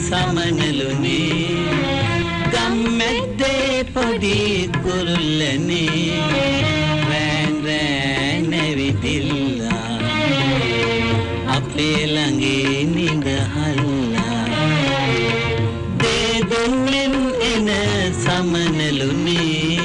සමනලුනේ ගම්මැද්දේ පොඩි කුරුල්ලනේ run run නැවිදිල්ලා අපේ ළඟේ නිදහල්ලා දෙදුන්නෙන් එන සමනලුනේ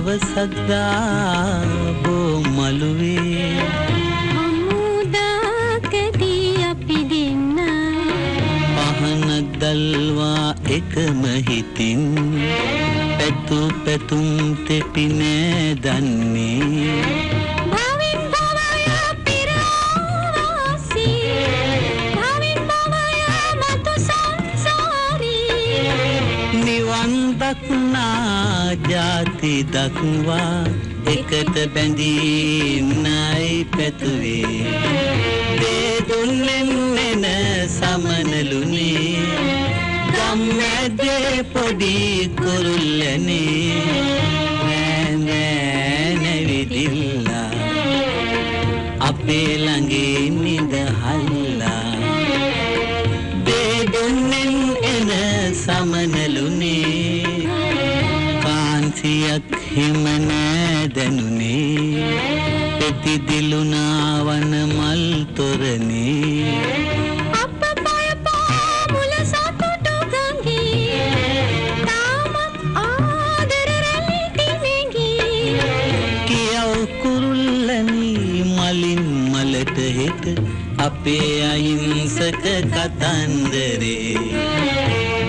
දවසක්දා බොමළුවේ හමුදාකදී අපි දෙන්න පහනක් දල්වා එකම හිතින් පැතු පැතුම් තෙපි නෑ දන්නේ භවින් භවය පිරාවාසී භවින් භවය මතු සංසාරී නිවන් දක්නා ජාති දක්වා එකට බැඳීන්නයි පැතුවේ දෙදුන්නෙන් එන සමනලුනේ ගම්මැද්දේ පොඩි කුරුල්ලනේ රෑන් රෑන් නැවිදිල්ලා අපේ ළඟේ නිදහල්ලා දෙදුන්නෙන් එන සමනලුනේ සියක් හිම නෑ දැනුනේ පෙති දිලුනා වන මල් තොරනේ අප පය පාමුල සතුටු ගඟේ තාමත් ආදර රැලි දිනෙගී කියව කුරුල්ලනි මලින් මලට හෙට අපේ අහිංසක කතන්දරේ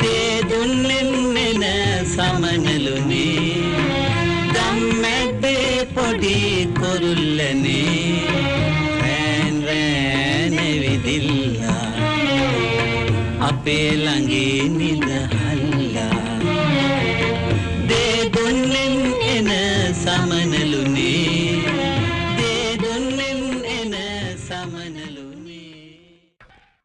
දෙදුන්නෙන් එන සමනලුනේ ගම්මැද්දේ පොඩි කුරුල්ලනේ රෑන් රෑන් නැවිදිල්ලා අපේ ළඟේ නිදහල්ලා